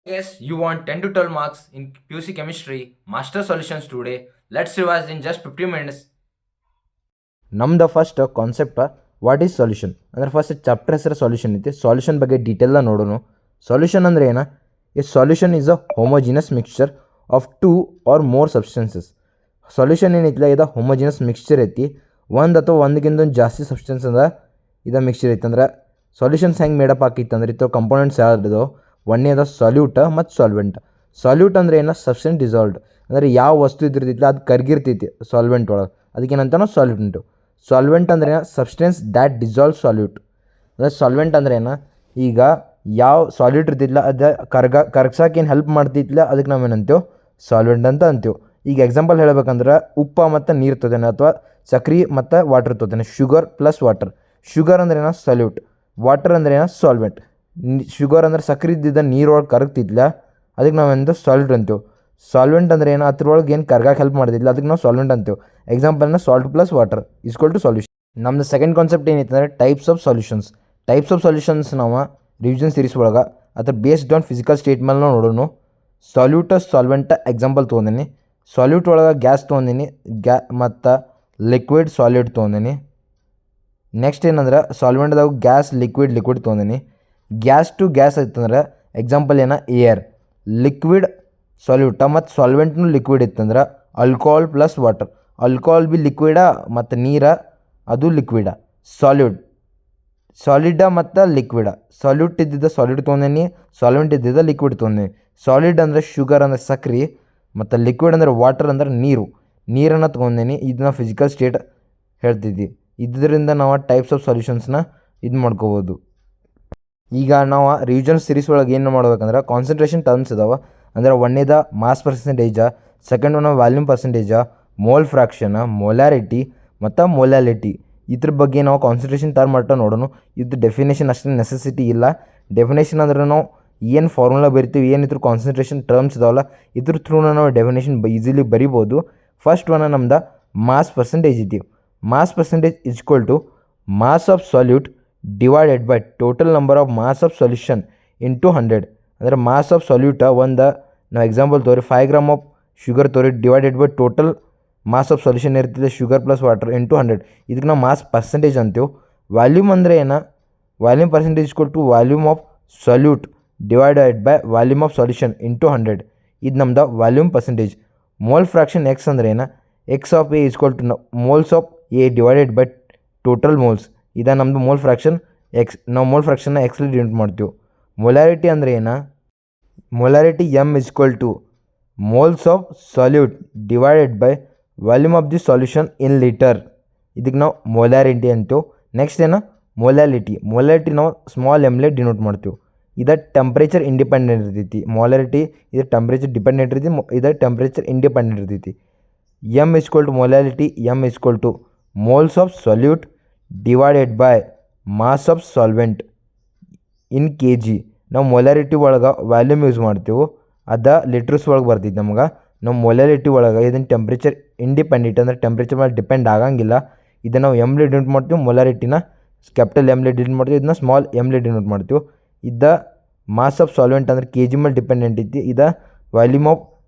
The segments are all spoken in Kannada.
Yes, you want 10 to 12 marks in PUC chemistry, master solutions today. Let's revise in just 50 minutes. ನಮ್ದು first concept what is solution ಅಂದ್ರೆ ಫಸ್ಟ್ ಚಾಪ್ಟರ್ ಹೆಸರು ಸೊಲ್ಯೂಷನ್ ಐತಿ. ಸೊಲ್ಯೂಷನ್ ಬಗ್ಗೆ ಡೀಟೇಲ್ನ ನೋಡೋಣ. ಸೊಲ್ಯೂಷನ್ ಅಂದ್ರೆ ಏನ? A solution is a homogeneous mixture of two or more substances. Solution ಏನೈತಿಲ್ಲ ಇದು ಹೋಮೋಜಿನಸ್ ಮಿಕ್ಸ್ಚರ್ ಐತಿ. ಒಂದು ಅಥವಾ ಒಂದಕ್ಕಿಂತ ಜಾಸ್ತಿ ಸಬ್ಸ್ಟೆನ್ಸ್ ಅಂದ್ರೆ ಇದು ಮಿಕ್ಸ್ಚರ್ ಐತಿ. ಅಂದ್ರೆ ಸೊಲ್ಯೂಷನ್ಸ್ ಹೆಂಗೆ ಮೇಡಪ್ ಆಕೈತೆ ಅಂದ್ರೆ ಇತ್ತು ಕಂಪೋನೆಂಟ್ಸ್ ಯಾವ್ದು ಒಂದೇದ ಸಾಲ್ಯೂಟ್ ಮತ್ತು ಸಾಲ್ವೆಂಟ್. ಸಾಲ್ಯೂಟ್ ಅಂದ್ರೆ ಏನ? ಸಬ್ಸ್ಟೆನ್ಸ್ ಡಿಸಾಲ್ವ್ಡ್ ಅಂದರೆ ಯಾವ ವಸ್ತು ಇದ್ದಿರ್ತಿಲ್ಲ ಅದು ಕರ್ಗಿರ್ತೈತಿ ಸಾಲ್ವೆಂಟ್ ಒಳಗೆ, ಅದಕ್ಕೇನಂತಾನೋ ಸಾಲ್ಯೂಟೆಂಟು. ಸಾಲ್ವೆಂಟ್ ಅಂದ್ರೆ ಸಬ್ಸ್ಟೆನ್ಸ್ ದ್ಯಾಟ್ ಡಿಸಾಲ್ವ್ ಸಾಲ್ಯೂಟ್. ಅಂದರೆ ಸಾಲ್ವೆಂಟ್ ಅಂದ್ರೆ ಏನ? ಈಗ ಯಾವ ಸಾಲ್ಯೂಟ್ ಇರ್ತಿಲ್ಲ ಅದು ಕರ್ಗ್ಸಕ್ಕೇನು ಹೆಲ್ಪ್ ಮಾಡ್ತಿತ್ತಿಲ್ಲ ಅದಕ್ಕೆ ನಾವೇನಂತೇವೆ ಸಾಲ್ವೆಂಟ್ ಅಂತ ಅಂತೀವಿ. ಈಗ ಎಕ್ಸಾಂಪಲ್ ಹೇಳ್ಬೇಕಂದ್ರೆ ಉಪ್ಪು ಮತ್ತು ನೀರು ತೊದೇನೆ ಅಥವಾ ಸಕ್ರೆ ಮತ್ತು ವಾಟರ್ ತೊದೇನೆ, ಶುಗರ್ ಪ್ಲಸ್ ವಾಟರ್. ಶುಗರ್ ಅಂದ್ರೆ ಏನೋ ಸಾಲ್ಯೂಟ್, ವಾಟರ್ ಅಂದ್ರೆ ಏನೋ ಸಾಲ್ವೆಂಟ್. ಶುಗರ್ ಅಂದ್ರೆ ಸಕ್ರೆ ಇದ್ದಿದ್ದ ನೀರೊಳಗೆ ಕರಗ್ತಿದ್ಲ ಅದಕ್ಕೆ ನಾವೆಂದು ಸಾಲ್ಟ್ ಅಂತೀವಿ. ಸಾಲ್ವೆಂಟ್ ಅಂದ್ರೆ ಏನು? ಅದ್ರೊಳಗೆ ಏನು ಕರ್ಗಕ್ಕೆ ಹೆಲ್ಪ್ ಮಾಡ್ತಿದ್ದಿಲ್ಲ ಅದಕ್ಕೆ ನಾವು ಸಾಲ್ವೆಂಟ್ ಅಂತೀವಿ. ಎಕ್ಸಾಂಪಲ್ನ salt plus water is equal to solution. ನಮ್ದು ಸೆಕೆಂಡ್ ಕಾನ್ಸೆಪ್ಟ್ ಏನೈತೆ ಅಂದರೆ types of solutions. Types of solutions ನಾವು ರಿವಿಷನ್ ಸೀರೀಸ್ ಒಳಗೆ ಅದ್ರ ಬೇಸ್ಡ್ ಆನ್ ಫಿಸಿಕಲ್ ಸ್ಟೇಟ್ ಮೇಲೆ ನಾವು ನೋಡೋಣ. ಸಾಲ್ಯೂಟ ಸಾಲ್ವೆಂಟ ಎಕ್ಸಾಂಪಲ್ ತೊಗೊಂಡಿನಿ. ಸಾಲ್ಯೂಟ್ ಒಳಗೆ ಗ್ಯಾಸ್ ತೊಗೊಂಡಿನಿ, ಮತ್ತು ಲಿಕ್ವಿಡ್ ಸಾಲಿಡ್ ತೊಗೊಂಡಿನಿ. ನೆಕ್ಸ್ಟ್ ಏನಂದ್ರೆ ಸಾಲ್ವೆಂಟ್ದಾಗ ಗ್ಯಾಸ್ ಲಿಕ್ವಿಡ್ ತೊಗೊಂಡಿನಿ. ಗ್ಯಾಸ್ ಟು ಗ್ಯಾಸ್ ಐತಂದ್ರೆ ಎಕ್ಸಾಂಪಲ್ ಏನ? ಏರ್. ಲಿಕ್ವಿಡ್ ಸಾಲ್ಯೂಟ ಮತ್ತು ಸಾಲ್ವೆಂಟ್ನು ಲಿಕ್ವಿಡ್ ಇತ್ತಂದ್ರೆ alcohol plus water. Alcohol B ಲಿಕ್ವಿಡ ಮತ್ತು ನೀರ ಅದು ಲಿಕ್ವಿಡ. ಸಾಲಿಡ ಮತ್ತು ಲಿಕ್ವಿಡ. ಸಾಲ್ಯೂಟ್ ಇದ್ದಿದ್ದ ಸಾಲಿಡ್ ತೊಗೊಂಡೇನಿ, ಸಾಲ್ವೆಂಟ್ ಇದ್ದಿದ್ದ ಲಿಕ್ವಿಡ್ ತೊಗೊಂಡೇನಿ. ಸಾಲಿಡ್ ಅಂದರೆ ಶುಗರ್ ಅಂದರೆ ಸಕ್ರೆ, ಮತ್ತು ಲಿಕ್ವಿಡ್ ಅಂದರೆ ವಾಟರ್ ಅಂದರೆ ನೀರನ್ನು ತೊಗೊಂಡೇನಿ. ಇದನ್ನ ಫಿಸಿಕಲ್ ಸ್ಟೇಟ್ ಹೇಳ್ತಿದ್ವಿ. ಇದರಿಂದ ನಾವು ಟೈಪ್ಸ್ ಆಫ್ ಸೊಲ್ಯೂಷನ್ಸ್ನ ಇದು ಮಾಡ್ಕೋಬೋದು. ಈಗ ನಾವು ರಿವಿಷನ್ ಸೀರೀಸ್ ಒಳಗೆ ಏನು ಮಾಡ್ಬೇಕಂದ್ರೆ ಕಾನ್ಸಂಟ್ರೇಷನ್ ಟರ್ಮ್ಸ್ ಇದಾವೆ. ಅಂದರೆ ಒಂದೇದ mass percentage, second one volume percentage, mole fraction, molarity ಮತ್ತು ಮೊಲ್ಯಾಲಿಟಿ. ಇದ್ರ ಬಗ್ಗೆ ನಾವು ಕಾನ್ಸಂಟ್ರೇಷನ್ ಟರ್ಮ್ ಮಟ್ಟ ನೋಡೋಣ. ಇದು ಡೆಫಿನೇಷನ್ ಅಷ್ಟೇ ನೆಸೆಸಿಟಿ ಇಲ್ಲ. ಡೆಫಿನೇಷನ್ ಅಂದ್ರೆ ನಾವು ಏನು ಫಾರ್ಮುಲಾ ಬರಿತೀವಿ, ಏನಿದ್ರು ಕಾನ್ಸಂಟ್ರೇಷನ್ ಟರ್ಮ್ಸ್ ಇದಾವಲ್ಲ ಇದ್ರ ಥ್ರೂನ ನಾವು ಡೆಫಿನೇಷನ್ ಈಸಿಲಿ ಬರಿಬೋದು. ಫಸ್ಟ್ ಒನ್ ನಮ್ದು ಮಾಸ್ ಪರ್ಸೆಂಟೇಜ್ ಐತಿ. Mass percentage is equal to mass of solute divided by total number of mass of solution into 100. ಅಂದರೆ ಮಾಸ್ ಆಫ್ ಸೊಲ್ಯೂಟ ಒಂದು ನಾವು ಎಕ್ಸಾಂಪಲ್ ತೋರಿ 5 ಗ್ರಾಮ್ ಆಫ್ ಶುಗರ್ ತೋರಿ divided by total mass of solution ಇರ್ತಿದೆ ಶುಗರ್ ಪ್ಲಸ್ ವಾಟರ್ ಇಂಟು 100. ಇದಕ್ಕೆ ನಾವು ಮಾಸ್ ಪರ್ಸೆಂಟೇಜ್ ಅಂತೀವಿ. ವಾಲ್ಯೂಮ್ ಅಂದರೆ ಏನು? Volume percentage equal to volume of solute divided by volume of solution into 100. ಇದು ನಮ್ದು volume percentage. Mole fraction X ಅಂದ್ರೆ ಏನು? X of A equal to moles of A divided by total moles. ಇದು ನಮ್ಮದು ಮೋಲ್ ಫ್ರಾಕ್ಷನ್ ಎಕ್ಸ್. ನಾವು ಮೋಲ್ ಫ್ರಾಕ್ಷನ್ನ ಎಕ್ಸ್ಲಿ ಡಿನೋಟ್ ಮಾಡ್ತೀವಿ. ಮೊಲ್ಯಾರಿಟಿ ಅಂದರೆ ಏನು? Molarity M is equal to moles of solute divided by volume of the solution in litre. ಇದಕ್ಕೆ ನಾವು ಮೊಲ್ಯಾರಿಟಿ ಅಂತೀವಿ. ನೆಕ್ಸ್ಟ್ ಏನು? ಮೊಲ್ಯಾರಿಟಿ ನಾವು ಸ್ಮಾಲ್ ಎಮ್ಲೆ ಡಿನೋಟ್ ಮಾಡ್ತೀವಿ. ಇದು ಟೆಂಪ್ರೇಚರ್ ಇಂಡಿಪೆಂಡೆಂಟ್ ಇರ್ತೈತಿ. ಮೊಲ್ಯಾರಿಟಿ ಇದು ಟೆಂಪ್ರೇಚರ್ ಡಿಪೆಂಡೆಂಟ್ ಇರ್ತೈತಿ, ಇದು ಟೆಂಪ್ರೇಚರ್ ಇಂಡಿಪೆಂಡೆಂಟ್ ಇರ್ತೈತಿ. M is equal to molarity M is equal to moles of solute divided by mass of solvent in K G. ನಾವು ಮೊಲ್ಯಾರಿಟಿ ಒಳಗೆ ವ್ಯಾಲ್ಯೂಮ್ ಯೂಸ್ ಮಾಡ್ತೀವಿ, ಅದು ಲೀಟ್ರಸ್ ಒಳಗೆ ಬರ್ತೈತಿ ನಮ್ಗೆ. ನಾವು ಮೊಲ್ಯಾರಿಟಿ ಒಳಗೆ ಇದನ್ನು ಟೆಂಪ್ರೇಚರ್ ಇಂಡಿಪೆಂಡೆಂಟ್ ಅಂದರೆ ಟೆಂಪ್ರೇಚರ್ ಮೇಲೆ ಡಿಪೆಂಡ್ ಆಗಂಗಿಲ್ಲ. ಇದನ್ನು ನಾವು ಎಮ್ಲಿ ಡಿನೋಟ್ ಮಾಡ್ತೀವಿ. ಮೊಲ್ಯಾರಿಟಿನ ಕ್ಯಾಪಿಟಲ್ ಎಮ್ಲಿ ಡಿನೋಟ್ ಮಾಡ್ತೀವಿ, ಇದನ್ನ ಸ್ಮಾಲ್ ಎಮ್ಲಿ ಡಿನೋಟ್ ಮಾಡ್ತೀವಿ. ಇದು ಮಾಸ್ ಆಫ್ ಸಾಲ್ವೆಂಟ್ ಅಂದರೆ ಕೆ ಜಿ ಮೇಲೆ ಡಿಪೆಂಡೆಂಟ್ ಐತಿ. ಇದು ವಾಲ್ಯೂಮ್ ಆಫ್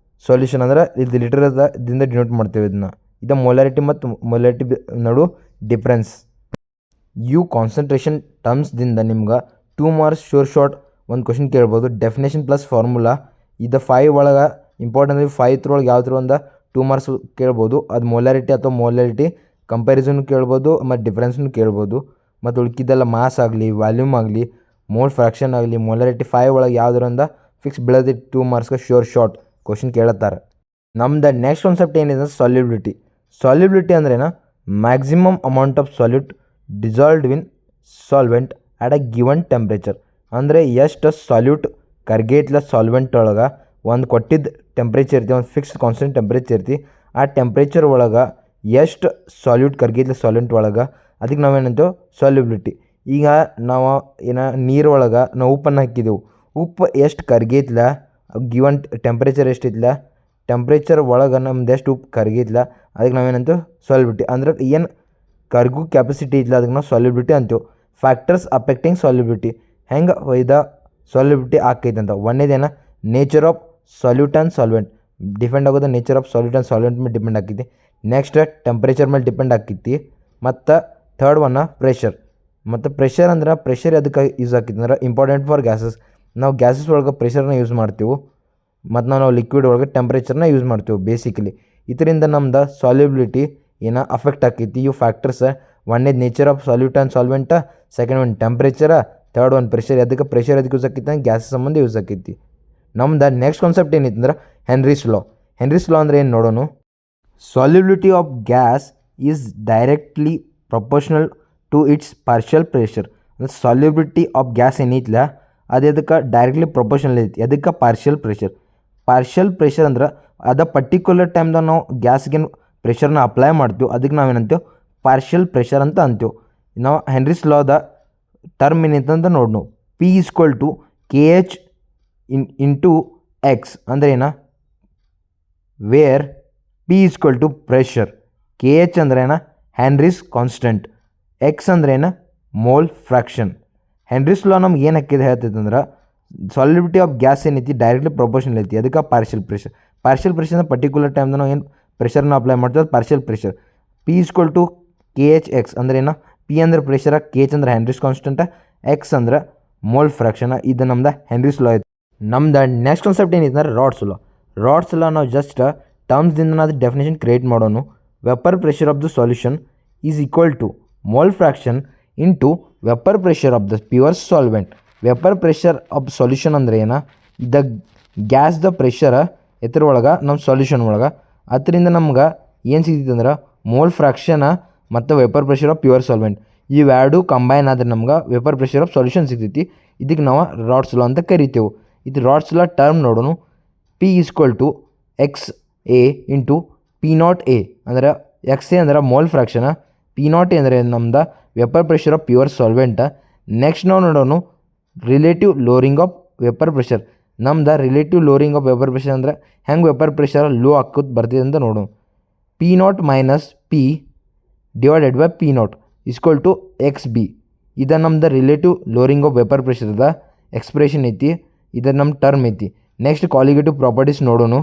ಸೊಲ್ಯೂಷನ್ ಅಂದ್ರೆ ಇದು ಲೀಟರ್ದಿಂದ ಡಿನೋಟ್ ಮಾಡ್ತೀವಿ ಇದನ್ನ. ಇದು ಮೊಲ್ಯಾರಿಟಿ ಮತ್ತು ಮೊಲ್ಯಾರಿಟಿ ನಡು ಡಿಫ್ರೆನ್ಸ್. ಇವು ಕಾನ್ಸಂಟ್ರೇಷನ್ ಟರ್ಮ್ಸ್ದಿಂದ ನಿಮ್ಗೆ 2 ಮಾರ್ಕ್ಸ್ ಶೋರ್ ಶಾರ್ಟ್ ಒಂದು ಕ್ವಶನ್ ಕೇಳ್ಬೋದು. Definition plus formula. ಇದು 5 ಒಳಗೆ ಇಂಪಾರ್ಟೆಂಟ್ 5 ಒಳಗೆ ಯಾವ್ದ್ರ ಒಂದು 2 ಮಾರ್ಕ್ಸ್ ಕೇಳ್ಬೋದು. ಅದು ಮೊಲ್ಯಾರಿಟಿ ಅಥವಾ ಮೊಲ್ಯಾರಿಟಿ ಕಂಪ್ಯಾರಿಸನ್ ಕೇಳ್ಬೋದು ಮತ್ತು ಡಿಫ್ರೆನ್ಸ್ನು ಕೇಳ್ಬೋದು. ಮತ್ತು ಉಳ್ಕಿದ್ದೆಲ್ಲ ಮಾಸ್ ಆಗಲಿ, ವ್ಯಾಲ್ಯೂಮ್ ಆಗಲಿ, ಮೋಲ್ ಫ್ರಾಕ್ಷನ್ ಆಗಲಿ, ಮೊಲ್ಯಾರಿಟಿ 5 ಒಳಗೆ ಯಾವ್ದ್ರಿಂದ ಫಿಕ್ಸ್ ಬೀಳೋದು 2 ಮಾರ್ಕ್ಸ್ಗೆ ಶೋರ್ ಶಾರ್ಟ್ ಕ್ವಶನ್ ಕೇಳತ್ತಾರೆ. ನಮ್ದು ನೆಕ್ಸ್ಟ್ ಕಾನ್ಸೆಪ್ಟ್ ಏನಿದೆ ಸಾಲ್ಯುಬಿಲಿಟಿ. ಸಾಲ್ಯುಬಿಲಿಟಿ ಅಂದ್ರೇನು? Maximum amount of salute dissolved in solvent at a given temperature. ಅಂದರೆ ಎಷ್ಟು ಸಾಲ್ಯೂಟ್ ಕರ್ಗೈತ್ಲ ಸಾಲ್ವೆಂಟ್ ಒಳಗೆ ಒಂದು ಕೊಟ್ಟಿದ್ದ ಟೆಂಪ್ರೇಚರ್ ಇರ್ತಿ, ಒಂದು ಫಿಕ್ಸ್ಡ್ ಕಾನ್ಸ್ಟೆಂಟ್ ಟೆಂಪ್ರೇಚರ್ ಇರ್ತಿ. ಆ ಟೆಂಪ್ರೇಚರ್ ಒಳಗೆ ಎಷ್ಟು ಸಾಲ್ಯೂಟ್ ಕರ್ಗೈತ್ಲ ಸಾಲ್ವೆಂಟ್ ಒಳಗೆ ಅದಕ್ಕೆ ನಾವೇನಂತೀವಿ ಸಾಲ್ಯುಬಿಲಿಟಿ. ಈಗ ನಾವು ನೀರು ಒಳಗೆ ನಾವು ಉಪ್ಪನ್ನು ಹಾಕಿದೆವು. ಉಪ್ಪು ಎಷ್ಟು ಕರ್ಗೈತ್ಲ ಗಿವನ್ ಟೆಂಪ್ರೇಚರ್ ಎಷ್ಟಿತ್ಲ, ಟೆಂಪ್ರೇಚರ್ ಒಳಗೆ ನಮ್ದು ಎಷ್ಟು ಉಪ್ಪು ಕರ್ಗೈತ್ಲ ಅದಕ್ಕೆ ನಾವೇನಂತೀವಿ ಸಾಲ್ಯುಬಿಲಿಟಿ. ಅಂದ್ರೆ ಏನು ಕರ್ಗು ಕೆಪಾಸಿಟಿ ಇಲ್ಲ ಅದಕ್ಕೆ ನಾವು ಸಾಲ್ಯುಬಿಲಿಟಿ ಅಂತೀವಿ. Factors affecting solubility. ಹೆಂಗೆ ಇದು ಸಾಲ್ಯುಬಿಲಿಟಿ ಆಕೈತೆ ಅಂತ ಒಂದೇದೇನ nature of solute and solvent depend ಆಗೋದು nature of solute and solvent ಮೇಲೆ ಡಿಪೆಂಡ್ ಆಕೈತಿ. ನೆಕ್ಸ್ಟ್ ಟೆಂಪ್ರೇಚರ್ ಮೇಲೆ ಡಿಪೆಂಡ್ ಆಕೈತಿ. ಮತ್ತು ಥರ್ಡ್ ಒನ್ ಪ್ರೆಷರ್. ಮತ್ತು ಪ್ರೆಷರ್ ಅಂದ್ರೆ ಪ್ರೆಷರ್ ಅದಕ್ಕೆ ಯೂಸ್ ಆಕೈತಿ ಅಂದ್ರೆ ಇಂಪಾರ್ಟೆಂಟ್ ಫಾರ್ ಗ್ಯಾಸಸ್. ನಾವು ಗ್ಯಾಸಸ್ ಒಳಗೆ ಪ್ರೆಷರ್ನ ಯೂಸ್ ಮಾಡ್ತೀವಿ ಮತ್ತು ನಾವು ಲಿಕ್ವಿಡ್ ಒಳಗೆ ಟೆಂಪ್ರೇಚರ್ನ ಯೂಸ್ ಮಾಡ್ತೀವಿ ಬೇಸಿಕಲಿ. ಇದರಿಂದ ನಮ್ದು ಸಾಲ್ಯುಬಿಲಿಟಿ ಏನೋ ಅಫೆಕ್ಟ್ ಆಕೈತಿ. ಇವು ಫ್ಯಾಕ್ಟರ್ಸ್ ಒಂದೇದು nature of solute and solvent, second one temperature, third one pressure. ಅದಕ್ಕೆ ಪ್ರೆಷರ್ ಅದಕ್ಕೆ ಯೂಸ್ ಆಕೈತಿ ಅಂದ್ರೆ ಗ್ಯಾಸ್ ಸಂಬಂಧ ಯೂಸ್ ಆಕೈತಿ. ನಮ್ದು ನೆಕ್ಸ್ಟ್ ಕಾನ್ಸೆಪ್ಟ್ ಏನೈತೆ ಅಂದ್ರೆ ಹೆನ್ರೀಸ್ ಲಾ. ಹೆನ್ರೀಸ್ ಲಾ ಅಂದ್ರೆ ಏನು ನೋಡೋಣ. Solubility of gas is directly proportional to its partial pressure. ಅಂದರೆ ಸಾಲ್ಯುಬಿಲಿಟಿ ಆಫ್ ಗ್ಯಾಸ್ ಏನೈತಿಲ್ಲ ಅದು ಅದಕ್ಕೆ ಡೈರೆಕ್ಟ್ಲಿ ಪ್ರಪೋರ್ಷನಲ್ ಐತಿ. ಅದಕ್ಕೆ ಪಾರ್ಷಿಯಲ್ ಪ್ರೆಷರ್. ಪಾರ್ಷಿಯಲ್ ಪ್ರೆಷರ್ ಅಂದ್ರೆ ಅದು ಪರ್ಟಿಕ್ಯುಲರ್ ಟೈಮ್ದಾಗ ನಾವು ಗ್ಯಾಸ್ಗೇನು ಪ್ರೆಷರ್ನ ಅಪ್ಲೈ ಮಾಡ್ತೀವಿ ಅದಕ್ಕೆ ನಾವೇನಂತೀವಿ ಪಾರ್ಷಿಯಲ್ ಪ್ರೆಷರ್ ಅಂತ ಅಂತೀವಿ. ನಾವು ಹೆನ್ರೀಸ್ ಲಾದ ಟರ್ಮ್ ಏನೈತೆ ಅಂತ ನೋಡ್ನು. P equal to K H into X ಅಂದ್ರೆ ಏನ, where P equal to pressure. K H ಅಂದ್ರೆ ಏನ ಹೆನ್ರೀಸ್ ಕಾನ್ಸ್ಟೆಂಟ್, ಎಕ್ಸ್ ಅಂದ್ರೆ ಏನ ಮೋಲ್ ಫ್ರ್ಯಾಕ್ಷನ್. ಹೆನ್ರೀಸ್ ಲಾ ನಮ್ಗೆ ಏನು ಹಾಕಿದೆ ಹೇಳ್ತೈತೆ ಅಂದ್ರೆ ಸಾಲ್ಯುಬಿಲಿಟಿ ಆಫ್ ಗ್ಯಾಸ್ ಏನೈತಿ ಡೈರೆಕ್ಟ್ಲಿ ಪ್ರಪೋರ್ಷನಲ್ ಐತಿ. ಅದಕ್ಕೆ ಪಾರ್ಷಿಯಲ್ ಪ್ರೆಷರ್. ಪಾರ್ಷಿಯಲ್ ಪ್ರೆಷರ್ ಅಂದ್ರೆ ಪರ್ಟಿಕ್ಯುಲರ್ ಟೈಮ್ದಾಗ ನಾವು ಏನು ಪ್ರೆಷರ್ನ ಅಪ್ಲೈ ಮಾಡ್ತೀವಿ ಅದು partial pressure. P equal to K H X ಅಂದ್ರೆ ಏನ, ಪಿ ಅಂದ್ರೆ ಪ್ರೆಷರ, ಕೆ ಎಚ್ ಅಂದ್ರೆ ಹೆನ್ರೀಸ್ ಕಾನ್ಸ್ಟೆಂಟ, ಎಕ್ಸ್ ಅಂದ್ರೆ ಮೋಲ್ ಫ್ರ್ಯಾಕ್ಷನ್. ಇದು ನಮ್ದು ಹೆನ್ರೀಸ್ ಲಾ ಐತಿ. ನಮ್ದು ನೆಕ್ಸ್ಟ್ ಕಾನ್ಸೆಪ್ಟ್ ಏನೈತೆ ಅಂದ್ರೆ ರಾಡ್ಸ್ ಲಾ. ರಾಡ್ಸ್ ಲಾ ನಾವು ಜಸ್ಟ್ ಟರ್ಮ್ಸ್ದಿಂದ ನಾವು ಡೆಫಿನೇಷನ್ ಕ್ರಿಯೇಟ್ ಮಾಡೋನು. Vapour pressure of the solution is equal to mole fraction into vapour pressure of the pure solvent. Vapour pressure of solution ಅಂದ್ರೆ ಏನ, ದ ಗ್ಯಾಸ್ದ ಪ್ರೆಷರ ಎತ್ತರ ಒಳಗೆ ನಮ್ಮ ಸೊಲ್ಯೂಷನ್ ಒಳಗೆ. ಅದರಿಂದ ನಮ್ಗೆ ಏನು ಸಿಗ್ತೈತೆ ಅಂದ್ರೆ ಮೋಲ್ ಫ್ರ್ಯಾಕ್ಷನ ಮತ್ತು vapour pressure of pure solvent. ಇವೆರಡು ಕಂಬೈನ್ ಆದರೆ ನಮ್ಗೆ ವೆಪರ್ ಪ್ರೆಷರ್ ಆಫ್ ಸೊಲ್ಯೂಷನ್ ಸಿಗ್ತೈತಿ. ಇದಕ್ಕೆ ನಾವು ರಾಡ್ಸ್ ಲಾ ಅಂತ ಕರಿತೇವೆ. ಇದು ರಾಡ್ಸ್ ಲಾ ಟರ್ಮ್ ನೋಡೋಣ. P equal to X A into P naught A ಅಂದ್ರೆ ಎಕ್ಸ್ ಎ ಅಂದ್ರೆ mole fraction, P naught A ಅಂದರೆ ನಮ್ದು vapour pressure of pure solvent. Next ನಾವು ನೋಡೋಣ relative lowering of vapour pressure. ನಮ್ದು relative lowering of vapour pressure ಅಂದ್ರೆ ಹೆಂಗೆ ವೆಪರ್ ಪ್ರೆಷರ್ ಲೋ ಹಾಕೋದು ಬರ್ತಿದೆ ಅಂತ ನೋಡೋಣ. P not minus P divided by P not equal to X B. ಇದು ನಮ್ದು ರಿಲೇಟಿವ್ ಲೋರಿಂಗ್ ಆಫ್ ವೆಪರ್ ಪ್ರೆಷರ್ದ ಎಕ್ಸ್ಪ್ರೆಷನ್ ಐತಿ. ಇದು ನಮ್ಮ ಟರ್ಮ್ ಐತಿ. ನೆಕ್ಸ್ಟ್ ಕಾಲಿಗೇಟಿವ್ ಪ್ರಾಪರ್ಟೀಸ್ ನೋಡೋಣ.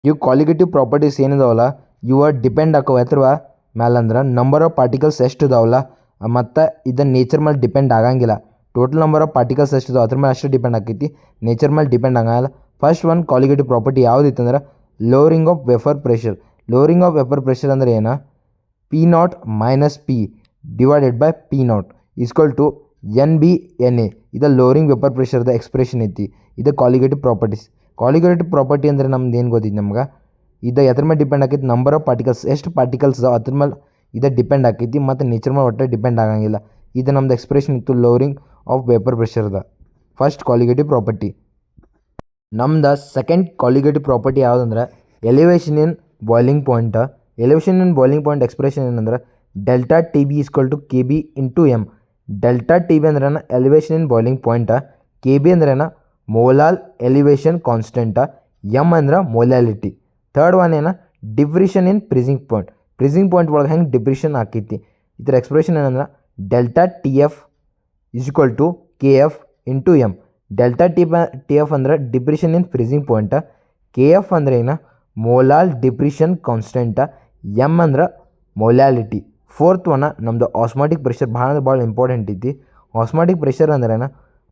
ಇವು ಕಾಲಿಗೇಟಿವ್ ಪ್ರಾಪರ್ಟೀಸ್ ಏನಿದಾವಲ್ಲ ಇವು ಡಿಪೆಂಡ್ ಆಕವ ಅಥವಾ ಮ್ಯಾಲೆ ಅಂದ್ರೆ ನಂಬರ್ ಆಫ್ ಪಾರ್ಟಿಕಲ್ಸ್ ಎಷ್ಟು ಇದಾವಲ್ಲ ಮತ್ತು ಇದನ್ನು ನೇಚರ್ ಮೇಲೆ ಡಿಪೆಂಡ್ ಆಗಂಗಿಲ್ಲ. ಟೋಟಲ್ ನಂಬರ್ ಆಫ್ ಪಾರ್ಟಿಕಲ್ಸ್ ಎಷ್ಟು ಇದಾವೆ ಅದ್ರ ಮೇಲೆ ಅಷ್ಟೇ ಡಿಪೆಂಡ್ ಆಕೈತಿ, ನೇಚರ್ ಮೇಲೆ ಡಿಪೆಂಡ್ ಆಗಂಗಿಲ್ಲ. ಫಸ್ಟ್ ಒನ್ ಕಾಲಿಗೇಟಿವ್ ಪ್ರಾಪರ್ಟಿ ಯಾವುದಿತ್ತು ಅಂದ್ರೆ lowering of vapour pressure. Lowering of vapour pressure ಅಂದ್ರೆ ಏನು, P not minus P divided by P not equal to N B N A. ಇದು ಲೋರಿಂಗ್ ವೆಪರ್ ಪ್ರೆಷರ್ದ ಎಕ್ಸ್ಪ್ರೆಷನ್ ಐತಿ. ಇದು ಕಾಲಿಗೇಟಿವ್ ಪ್ರಾಪರ್ಟೀಸ್. ಕಾಲಿಗೇಟಿವ್ ಪ್ರಾಪರ್ಟಿ ಅಂದರೆ ನಮ್ದು ಏನು ಗೊತ್ತೈತಿ ನಮ್ಗೆ, ಇದು ಎದ್ರ ಮೇಲೆ ಡಿಪೆಂಡ್ ಆಕೈತಿ, ನಂಬರ್ ಆಫ್ ಪಾರ್ಟಿಕಲ್ಸ್ ಎಷ್ಟು ಪಾರ್ಟಿಕಲ್ಸ್ ಅದಾವೆ ಅದ್ರ ಮೇಲೆ ಇದು ಡಿಪೆಂಡ್ ಆಕೈತಿ ಮತ್ತು ನೇಚರ್ ಮೇಲೆ ಒಟ್ಟೆ ಡಿಪೆಂಡ್ ಆಗಂಗಿಲ್ಲ. ಇದು ನಮ್ದು ಎಕ್ಸ್ಪ್ರೆಷನ್ ಇತ್ತು ಲೋರಿಂಗ್ ಆಫ್ ವೆಪರ್ ಪ್ರೆಷರ್ದ ಫಸ್ಟ್ ಕಾಲಿಗೇಟಿವ್ ಪ್ರಾಪರ್ಟಿ. ನಮ್ದು ಸೆಕೆಂಡ್ ಕಾಲಿಗೇಟಿವ್ ಪ್ರಾಪರ್ಟಿ ಯಾವುದಂದ್ರೆ elevation in boiling point. Elevation in boiling point expression ಏನಂದ್ರೆ delta T B equal to K B into M. Delta T B ಅಂದ್ರೆ elevation in boiling point, K B ಅಂದ್ರೆ ಮೋಲಾಲ್ ಎಲಿವೇಷನ್ ಕಾನ್ಸ್ಟೆಂಟ, ಎಮ್ ಅಂದ್ರೆ ಮೊಲ್ಯಾಲಿಟಿ. ಥರ್ಡ್ ಒನ್ ಏನ depression in freezing point. Freezing point ಒಳಗೆ ಹೆಂಗೆ ಡಿಪ್ರಿಷನ್ ಆಕೈತಿ ಇದರ ಎಕ್ಸ್ಪ್ರೆಷನ್ ಏನಂದ್ರೆ delta T F is equal to K F into M. Delta T F ಅಂದ್ರೆ depression in freezing point, K F ಅಂದ್ರೆ ಏನು ಮೋಲಾಲ್ ಡಿಪ್ರಿಷನ್ ಕಾನ್ಸ್ಟೆಂಟ, ಎಮ್ ಅಂದ್ರೆ ಮೊಲ್ಯಾಲಿಟಿ. ಫೋರ್ತ್ ಒನ್ ನಮ್ಮದು ಆಸ್ಮಾಟಿಕ್ ಪ್ರೆಷರ್. ಭಾಳ ಅಂದ್ರೆ ಭಾಳ ಇಂಪಾರ್ಟೆಂಟ್ ಐತಿ. ಆಸ್ಮಾಟಿಕ್ ಪ್ರೆಷರ್ ಅಂದ್ರೆ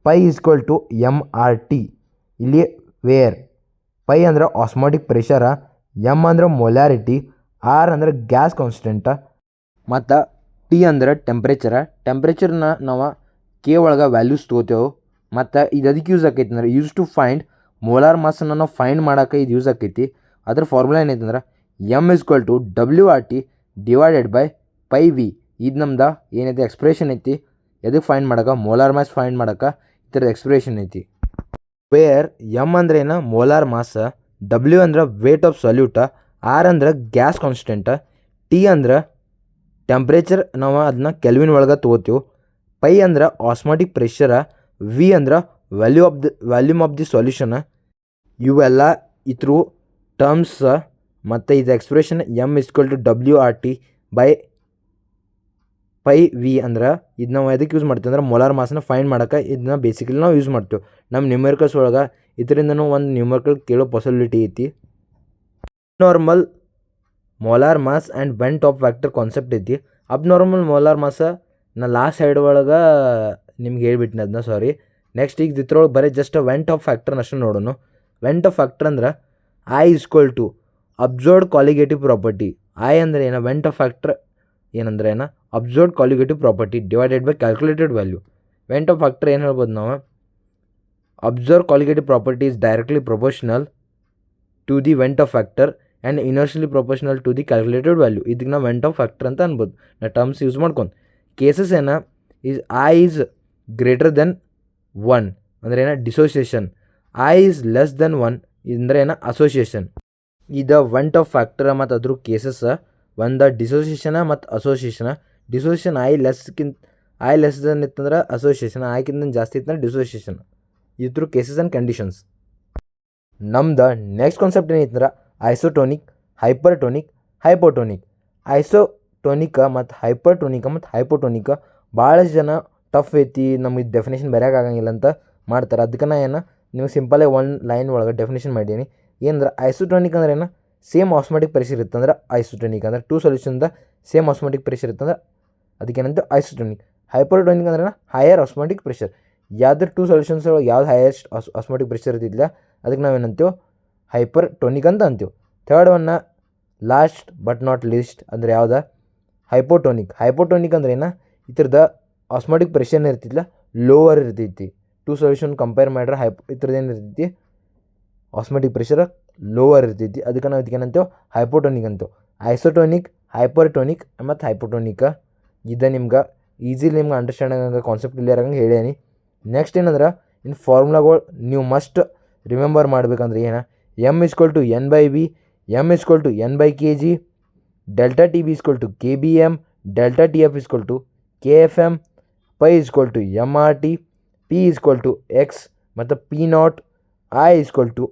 pi equal to M R T. ಇಲ್ಲಿ ವೇರ್ ಪೈ ಅಂದ್ರೆ ಆಸ್ಮಾಟಿಕ್ ಪ್ರೆಷರ, ಎಮ್ ಅಂದ್ರೆ ಮೊಲ್ಯಾರಿಟಿ, ಆರ್ ಅಂದ್ರೆ ಗ್ಯಾಸ್ ಕಾನ್ಸ್ಟೆಂಟ ಮತ್ತು ಟಿ ಅಂದ್ರೆ ಟೆಂಪ್ರೇಚರ. ಟೆಂಪ್ರೇಚರ್ನ ನಾವು ಕೆ ಒಳಗೆ ವ್ಯಾಲ್ಯೂಸ್ ತೊಗೋತೇವೆ. ಮತ್ತು ಇದು ಅದಕ್ಕೆ ಯೂಸ್ ಆಕೈತಿ ಅಂದ್ರೆ ಯೂಸ್ ಟು ಫೈಂಡ್ ಮೋಲಾರ್ ಮಾಸನ್ನು ನಾವು ಫೈಂಡ್ ಮಾಡೋಕೆ ಇದು ಯೂಸ್ ಆಕೈತಿ. ಅದ್ರ ಫಾರ್ಮುಲಾ ಏನೈತೆ ಅಂದ್ರೆ M equal to W R T divided by pi V. ಇದು ನಮ್ದು ಏನೈತಿ ಎಕ್ಸ್ಪ್ರೆಷನ್ ಐತಿ. ಎದಕ್ಕೆ ಫೈಂಡ್ ಮಾಡೋಕೆ, ಮೋಲಾರ್ ಮಾಸ್ ಫೈಂಡ್ ಮಾಡೋಕೆ ಇದ್ರ ಎಕ್ಸ್ಪ್ರೆಷನ್ ಐತಿ. ವೇರ್ ಎಮ್ ಅಂದ್ರೆ ಏನು ಮೋಲಾರ್ ಮಾಸ, ಡಬ್ಲ್ಯೂ ಅಂದ್ರೆ ವೇಟ್ ಆಫ್ ಸೊಲ್ಯೂಟ, ಆರ್ ಅಂದ್ರೆ ಗ್ಯಾಸ್ ಕಾನ್ಸ್ಟೆಂಟ, ಟಿ ಅಂದ್ರೆ ಟೆಂಪ್ರೇಚರ್ ನಾವು ಅದನ್ನ ಕೆಲ್ವಿನ್ ಒಳಗೆ ತೊಗೋತೀವಿ, ಪೈ ಅಂದ್ರೆ ಆಸ್ಮಾಟಿಕ್ ಪ್ರೆಷರ, ವಿ ಅಂದ್ರೆ ವ್ಯಾಲ್ಯೂಮ್ ಆಫ್ ದಿ ಸೊಲ್ಯೂಷನ್. ಇವೆಲ್ಲ ಇದ್ರು ಟರ್ಮ್ಸ್ ಮತ್ತು ಇದು expression M equal to W R T by pi V ಅಂದ್ರೆ ಇದು ನಾವು ಎದಕ್ಕೆ ಯೂಸ್ ಮಾಡ್ತೀವಿ ಅಂದ್ರೆ ಮೊಲಾರ್ ಮಾಸನ್ನ ಫೈಂಡ್ ಮಾಡೋಕೆ ಇದನ್ನ ಬೇಸಿಕಲಿ ನಾವು ಯೂಸ್ ಮಾಡ್ತೀವಿ. ನಮ್ಮ ನ್ಯೂಮೆರಿಕಲ್ಸ್ ಒಳಗೆ ಇದರಿಂದನೂ ಒಂದು ನ್ಯೂಮರ್ಕಲ್ ಕೇಳೋ ಪಾಸಿಬಿಲಿಟಿ ಐತಿ. Abnormal molar mass and van't Hoff factor concept ಐತಿ. ಅಬ್ನಾರ್ಮಲ್ ಮೋಲಾರ್ ಮಾಸ ನಾ ಲಾಸ್ಟ್ ಸೈಡ್ ಒಳಗೆ ನಿಮ್ಗೆ ಹೇಳ್ಬಿಟ್ಟಿನಿ ಅದನ್ನ, ಸಾರಿ. ನೆಕ್ಸ್ಟ್ ಈಗ ಇದ್ರೊಳಗೆ ಬರೀ ಜಸ್ಟ್ ವೆಂಟ್ ಆಫ್ ಫ್ಯಾಕ್ಟರ್ನ ಅಷ್ಟು ನೋಡೋಣ. ವೆಂಟ್ ಆಫ್ ಫ್ಯಾಕ್ಟರ್ ಅಂದ್ರೆ I equal to observed colligative property. I ಅಂದರೆ ಏನು, ವೆಂಟ್ ಆಫ್ ಫ್ಯಾಕ್ಟರ್ ಏನಂದ್ರೆ ಏನು, observed colligative property divided by calculated value. Van't Hoff factor ಏನು ಹೇಳ್ಬೋದು ನಾವು, observe colligative property is directly proportional to the van't Hoff factor and inversely proportional to the calculated value. ಇದಕ್ಕೆ ನಾವು ವೆಂಟ್ ಆಫ್ ಫ್ಯಾಕ್ಟರ್ ಅಂತ ಅನ್ಬೋದು. ನಾ ಟರ್ಮ್ಸ್ ಯೂಸ್ ಮಾಡ್ಕೊಂಡು ಕೇಸಸ್ ಏನ is I is greater than 1 ಅಂದರೆ ಏನ dissociation, I is less than 1 ಅಂದರೆ ಏನ ಅಸೋಸಿಯೇಷನ್. ಇದು ವೆಂಟ್ ಆಫ್ ಫ್ಯಾಕ್ಟರ್ ಮತ್ತು ಅದ್ರ ಕೇಸಸ್ ಒಂದು ಡಿಸೋಸಿಯೇಷನ ಮತ್ತು ಅಸೋಸಿಯೇಷನ. ಡಿಸೋಸಿಯೇಷನ್ ಐ ಲೆಸ್ ದೆನ್ ಇತ್ತಂದ್ರೆ ಅಸೋಸಿಯೇಷನ್, ಐಕ್ಕಿಂತ ಜಾಸ್ತಿ ಇತ್ತಂದ್ರೆ ಡಿಸೋಸಿಯೇಷನ್. ಇದ್ರ ಕೇಸಸ್ ಆ್ಯಂಡ್ ಕಂಡೀಷನ್ಸ್. ನಮ್ದು ನೆಕ್ಸ್ಟ್ ಕಾನ್ಸೆಪ್ಟ್ ಏನೈತಂದ್ರೆ ಐಸೋಟೋನಿಕ್, ಹೈಪರ್ಟೋನಿಕ್, ಹೈಪೋಟೋನಿಕ್. ಐಸೋಟೋನಿಕ ಮತ್ತು ಹೈಪೋಟೋನಿಕ ಭಾಳಷ್ಟು ಜನ ಟಫ್ ಐತಿ, ನಮಗೆ ಡೆಫಿನೇಷನ್ ಬರೆಯೋಕ್ಕಾಗಂಗಿಲ್ಲ ಅಂತ ಮಾಡ್ತಾರೆ. ಅದಕ್ಕೆ ನಾ ಏನು ನಿಮ್ಗೆ ಸಿಂಪಲಾಗಿ ಒಂದು ಲೈನ್ ಒಳಗೆ ಡೆಫಿನೇಷನ್ ಮಾಡೀನಿ. ಏನಂದ್ರೆ ಐಸೋಟೋನಿಕ್ ಅಂದ್ರೆ ಏನು, ಸೇಮ್ ಆಸ್ಮೆಟಿಕ್ ಪ್ರೆಷರ್ ಇತ್ತಂದ್ರೆ ಐಸೋಟೋನಿಕ್ ಅಂದ್ರೆ 2 ಸೊಲ್ಯೂಷನ್ದ ಸೇಮ್ ಆಸ್ಮೆಟಿಕ್ ಪ್ರೆಷರ್ ಇತ್ತಂದ್ರೆ ಅದಕ್ಕೇನಂತ ಐಸೋಟೋನಿಕ್. ಹೈಪರ್ಟೋನಿಕ್ ಅಂದ್ರೆ ಹೈಯರ್ ಆಸ್ಮೆಟಿಕ್ ಪ್ರೆಷರ್. ಯಾವ್ದು 2 ಸೊಲ್ಯೂಷನ್ಸ್ ಒಳಗೆ ಯಾವ್ದು ಹೈಯೆಸ್ಟ್ ಆಸ್ಮೆಟಿಕ್ ಪ್ರೆಷರ್ ಇದ್ದಿಲ್ಲ ಅದಕ್ಕೆ ನಾವೇನಂತೀವಿ ಹೈಪರ್ ಟೋನಿಕ್ ಅಂತ ಅಂತೀವಿ. ಥರ್ಡ್ ಒನ್ನ ಲಾಸ್ಟ್ ಬಟ್ ನಾಟ್ ಲೀಸ್ಟ್ ಅಂದರೆ ಯಾವ್ದು, ಹೈಪೋಟೋನಿಕ್. ಹೈಪೋಟೋನಿಕ್ ಅಂದ್ರೆ ಏನು, ಇದ್ರದ ಆಸ್ಮೆಟಿಕ್ ಪ್ರೆಷರ್ನ ಇರ್ತಿಲ್ಲ ಲೋವರ್ ಇರ್ತೈತಿ. 2 ಸೊಲ್ಯೂಷನ್ ಕಂಪೇರ್ ಮಾಡ್ರೆ ಇದ್ರದ್ದು ಏನು ಇರ್ತೈತಿ, ಆಸ್ಮೆಟಿಕ್ ಪ್ರೆಷರ್ ಲೋವರ್ ಇರ್ತೈತಿ. ಅದಕ್ಕೆ ನಾವು ಇದಕ್ಕೆ ಏನಂತೇವೆ ಹೈಪೋಟೋನಿಕ್ ಅಂತೇವೆ. ಐಸೋಟೋನಿಕ್, ಹೈಪರ್ಟೋನಿಕ್ ಮತ್ತು ಹೈಪೋಟೋನಿಕ ಇದು ನಿಮ್ಗೆ ಈಸಿಲಿ ನಿಮ್ಗೆ ಅಂಡರ್ಸ್ಟ್ಯಾಂಡ್ ಆಗಂಗೆ ಕಾನ್ಸೆಪ್ಟ್ ಕ್ಲಿಯರ್ ಆಗಂಗೆ ಹೇಳೇನಿ. ನೆಕ್ಸ್ಟ್ ಏನಂದ್ರೆ ಇನ್ನು ಫಾರ್ಮುಲಾಗಳು ನೀವು ಮಸ್ಟ್ ರಿಮೆಂಬರ್ ಮಾಡ್ಬೇಕಂದ್ರೆ ಏನು, M is equal to N by V, M is equal to N by K G, delta T B is equal to K B M, delta T F is equal to K F M, pi is equal to M R T, P is equal to X ಮತ್ತು P naught, I is equal to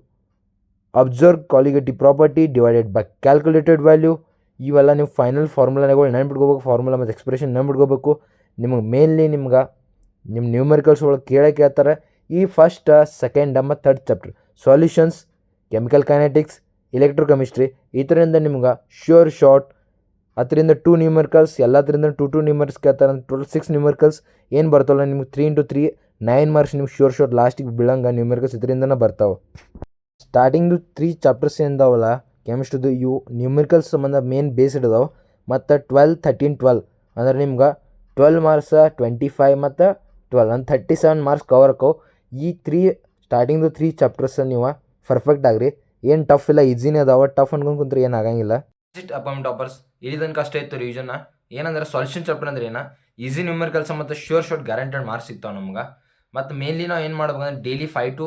observe colligative property divided by calculated value. ಇವೆಲ್ಲ ನೀವು ಫೈನಲ್ ಫಾರ್ಮುಲಾಗಳು ನೆನ್ಪಿಟ್ಕೋಬೇಕು, ಫಾರ್ಮುಲಾ ಮತ್ತು ಎಕ್ಸ್ಪ್ರೆಷನ್ ನೆನ್ಪಿಟ್ಕೋಬೇಕು. ನಿಮಗೆ ಮೇನ್ಲಿ ನಿಮ್ಮ ನ್ಯೂಮೆರಿಕಲ್ಸ್ ಒಳಗೆ ಕೇಳ್ತಾರೆ ಈ ಫಸ್ಟ್, ಸೆಕೆಂಡ್ ಮತ್ತು third chapter solutions, chemical kinetics, electrochemistry. ಈ ಥರದಿಂದ ನಿಮ್ಗೆ ಶ್ಯೂರ್ ಶಾರ್ಟ್ ಅದರಿಂದ 2 ನ್ಯೂಮೆರಿಕಲ್ಸ್, ಎಲ್ಲದರಿಂದ 2 ನ್ಯೂಮೆರಿಕ್ಸ್ ಕೇಳ್ತಾರೆ. ಟೋಟಲ್ 6 ನ್ಯೂಮೆರಿಕಲ್ಸ್ ಏನು ಬರ್ತಾವಲ್ಲ ನಿಮ್ಗೆ 3 into 3 9 ಮಾರ್ಕ್ಸ್ ನಿಮ್ಗೆ ಶ್ಯೂರ್ ಶಾರ್ಟ್ ಲಾಸ್ಟಿಗೆ ಬೀಳಂಗೆ ನ್ಯೂಮೆರಿಕಲ್ಸ್ ಇದರಿಂದನೇ ಬರ್ತಾವೆ. ಸ್ಟಾರ್ಟಿಂಗ್ದು 3 ಚಾಪ್ಟರ್ಸ್ ಏನಿದಾವಲ್ಲ ಕೆಮಿಸ್ಟ್ರಿದು ಇವು ನ್ಯೂಮೆರಿಕಲ್ಸ್ ಸಂಬಂಧ ಮೇನ್ ಬೇಸ್ಡ್ ಇದಾವೆ. ಮತ್ತು 12, 13, 12 ಅಂದ್ರೆ ನಿಮ್ಗೆ 12 ಮಾರ್ಕ್ಸ್ 25 ಮತ್ತು 12 ಅಂದ್ರೆ 37 ಮಾರ್ಕ್ಸ್ ಕವರ್ ಆಕವು. ಈ 3 ಸ್ಟಾರ್ಟಿಂಗ್ದು 3 ಚಾಪ್ಟರ್ಸ್ ನೀವು ಪರ್ಫೆಕ್ಟ್ ಆಗ್ರಿ. ಏನು ಟಫ್ ಇಲ್ಲ, ಈಸಿನೇ ಅದಾವೆ. ಟಫ್ ಅನ್ಕೊಂಡು ಕುಂತ್ರೆ ಏನು ಆಗಂಗಿಲ್ಲ. ಅಪಾಯಿಂಟ್ ಟಾಪರ್ಸ್ ಇಲ್ಲಿ ತನಕ ಅಷ್ಟೇ ಇತ್ತು ರಿವಿಷನ್. ಏನಂದ್ರೆ ಸೊಲ್ಯೂಷನ್ ಚಾಪ್ಟರ್ ಅಂದ್ರೆ ಏನು, ಈಸಿ ನ್ಯೂಮೆರಿಕಲ್ಸ್ ಮತ್ತು ಶ್ಯೂರ್ ಶಾರ್ಟ್ ಗ್ಯಾರಂಟೆಡ್ ಮಾರ್ಕ್ಸ್ ಸಿಗ್ತಾವೆ ನಮ್ಗೆ. ಮತ್ತು ಮೇನ್ಲಿ ನಾವು ಏನು ಮಾಡ್ಬೇಕಂದ್ರೆ ಡೈಲಿ 5 to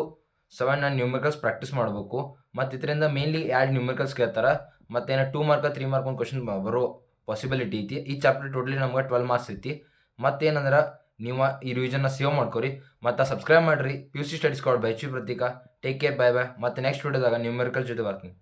7 ನ್ಯೂಮೆರಿಕಲ್ಸ್ ಪ್ರಾಕ್ಟೀಸ್ ಮಾಡಬೇಕು. ಮತ್ತು ಇದರಿಂದ ಮೇನ್ಲಿ 2 ನ್ಯೂಮೆರಿಕಲ್ಸ್ ಕೇಳ್ತಾರೆ. ಮತ್ತೇನೋ 2 ಮಾರ್ಕ್ 3 ಮಾರ್ಕ್ ಒಂದು ಕ್ವಶನ್ ಬರೋ ಪಾಸಿಬಿಲಿಟಿ ಐತಿ. ಈ ಚಾಪ್ಟರ್ ಟೋಟಲಿ ನಮ್ಗೆ 12 ಮಾರ್ಕ್ಸ್ ಐತಿ. ಮತ್ತೇನಂದ್ರೆ ನೀವು ಈ ರಿವಿಷನ್ನ ಸೇವ್ ಮಾಡ್ಕೊರಿ ಮತ್ತು ಸಬ್ಸ್ಕ್ರೈಬ್ ಮಾಡಿರಿ. PUC ಸ್ಟಡಿ ಸ್ಕ್ವಾಡ್ ಬೈ ಪ್ರತೀಕ. Take care, bye bye. ಮತ್ತು ನೆಕ್ಸ್ಟ್ ವಿಡಿಯೋದಾಗ ನ್ಯೂಮೆರಿಕಲ್ಸ್ ಜೊತೆ ಬರ್ತೀನಿ.